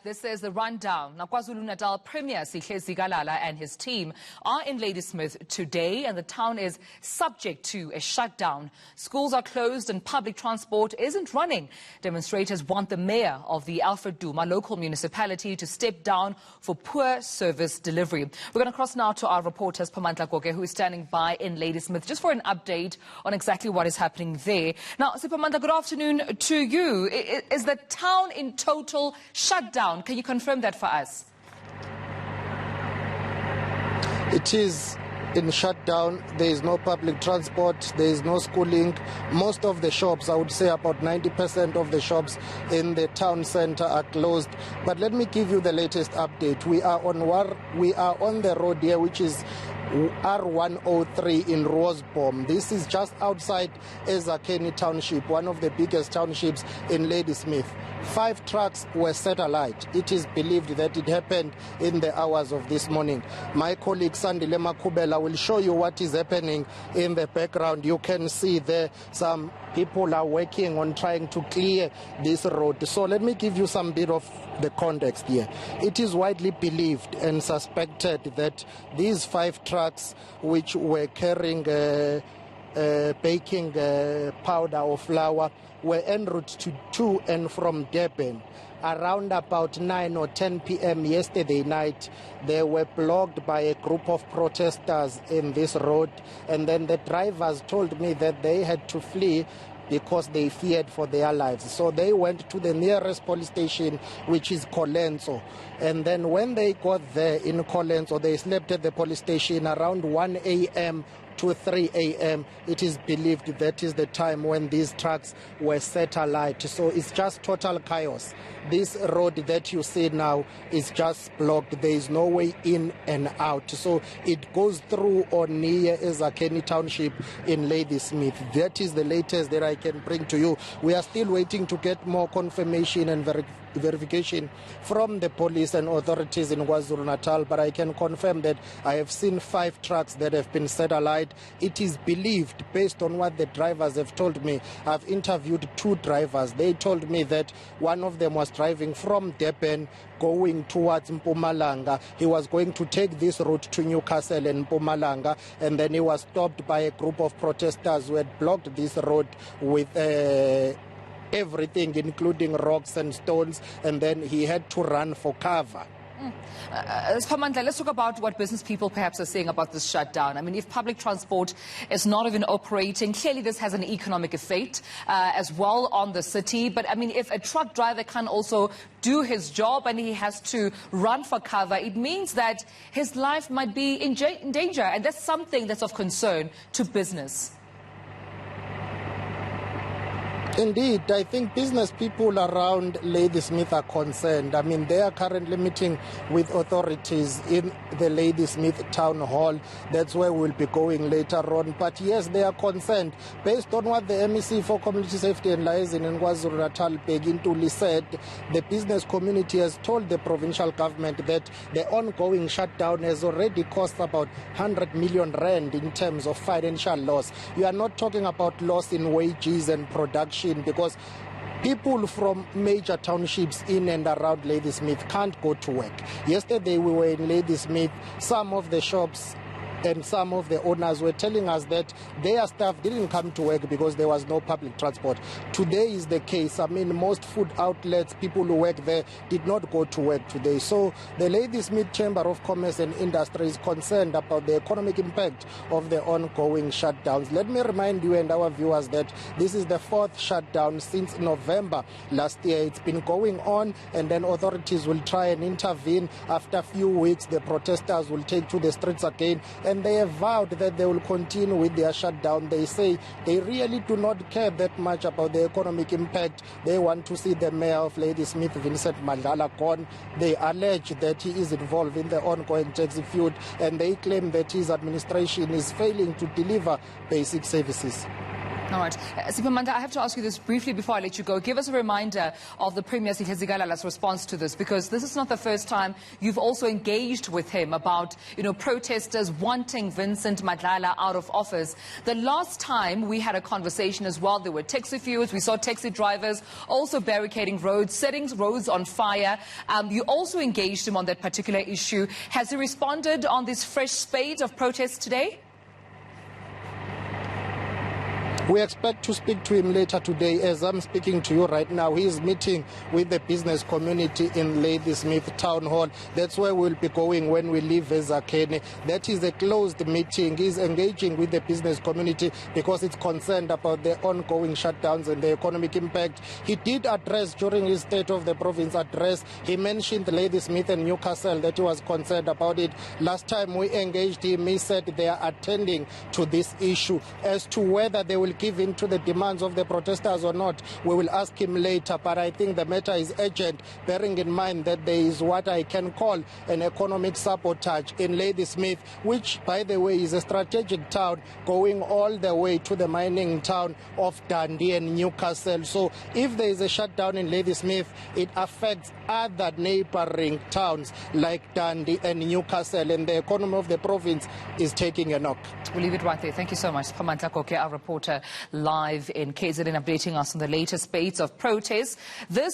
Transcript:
This is the rundown. Now, KwaZulu-Natal Premier Sihle Zikalala and his team are in Ladysmith today, and the town is subject to a shutdown. Schools are closed and public transport isn't running. Demonstrators want the mayor of the Alfred Duma Local municipality to step down for poor service delivery. We're going to cross now to our reporter, Pamandla, who is standing by in Ladysmith, just for an update on exactly what is happening there. Now, Pamandla, good afternoon to you. Is the town in total shutdown? Can you confirm that for us? It is in shutdown. There is no public transport, there is no schooling. Most of the shops, I would say about 90% of the shops in the town center are closed. But let me give you the latest update. We are on the road here, which is R103 in Rosebom. This is just outside eZakheni Township, one of the biggest townships in Ladysmith. 5 trucks were set alight. It is believed that it happened in the hours of this morning. My colleague Sandile Makubela will show you what is happening in the background. You can see there some people are working on trying to clear this road. So let me give you some bit of the context here. It is widely believed and suspected that these 5 trucks, which were carrying baking powder or flour, were en route to and from Durban. Around about 9 or 10 p.m. yesterday night, they were blocked by a group of protesters in this road, and then the drivers told me that they had to flee because they feared for their lives. So they went to the nearest police station, which is Colenso. And then when they got there in Colenso, they slept at the police station around 1 a.m. to 3 a.m. It is believed that is the time when these trucks were set alight. So it's just total chaos. This road that you see now is just blocked. There is no way in and out. So it goes through or near eZakheni Township in Ladysmith. That is the latest that I can bring to you. We are still waiting to get more confirmation and verification from the police and authorities in KwaZulu-Natal, but I can confirm that I have seen 5 trucks that have been set alight. It is believed, based on what the drivers have told me, I've interviewed 2 drivers. They told me that one of them was driving from Durban going towards Mpumalanga. He was going to take this route to Newcastle and Mpumalanga, and then he was stopped by a group of protesters who had blocked this road with everything, including rocks and stones, and then he had to run for cover. Pamandla, let's talk about what business people perhaps are saying about this shutdown. I mean, if public transport is not even operating, clearly this has an economic effect as well on the city. But I mean, if a truck driver can also do his job and he has to run for cover, it means that his life might be in danger. And that's something that's of concern to business. Indeed, I think business people around Ladysmith are concerned. I mean, they are currently meeting with authorities in the Ladysmith Town Hall. That's where we'll be going later on. But yes, they are concerned. Based on what the MEC for Community Safety and Liaison in KwaZulu-Natal, Begintuli, said, the business community has told the provincial government that the ongoing shutdown has already cost about 100 million rand in terms of financial loss. You are not talking about loss in wages and production, because people from major townships in and around Ladysmith can't go to work. Yesterday we were in Ladysmith. Some of the shops and some of the owners were telling us that their staff didn't come to work because there was no public transport. Today is the case. I mean, most food outlets, people who work there, did not go to work today. So the Ladysmith Chamber of Commerce and Industry is concerned about the economic impact of the ongoing shutdowns. Let me remind you and our viewers that this is the 4th shutdown since November last year. It's been going on, and then authorities will try and intervene. After a few weeks, the protesters will take to the streets again, and they have vowed that they will continue with their shutdown. They say they really do not care that much about the economic impact. They want to see the mayor of Ladysmith, Vincent Madlala, gone. They allege that he is involved in the ongoing taxi feud, and they claim that his administration is failing to deliver basic services. All right. Siphamandla, I have to ask you this briefly before I let you go. Give us a reminder of the Premier Sihle Zikalala's response to this, because this is not the first time you've also engaged with him about, protesters wanting Vincent Madlala out of office. The last time we had a conversation as well, there were taxi fuels. We saw taxi drivers also barricading roads, setting roads on fire. You also engaged him on that particular issue. Has he responded on this fresh spate of protests today? We expect to speak to him later today. As I'm speaking to you right now, he is meeting with the business community in Ladysmith Town Hall. That's where we'll be going when we leave Ezakeni. That is a closed meeting. He's engaging with the business community because it's concerned about the ongoing shutdowns and the economic impact. He did address during his State of the Province address, he mentioned Ladysmith and Newcastle, that he was concerned about it. Last time we engaged him, he said they are attending to this issue. As to whether they will give in to the demands of the protesters or not, we will ask him later, but I think the matter is urgent, bearing in mind that there is what I can call an economic sabotage in Ladysmith, which, by the way, is a strategic town going all the way to the mining town of Dundee and Newcastle. So if there is a shutdown in Ladysmith, it affects other neighboring towns like Dundee and Newcastle, and the economy of the province is taking a knock. We'll leave it right there. Thank you so much. Siphamandla, our reporter live in KZN, updating us on the latest spates of protests. This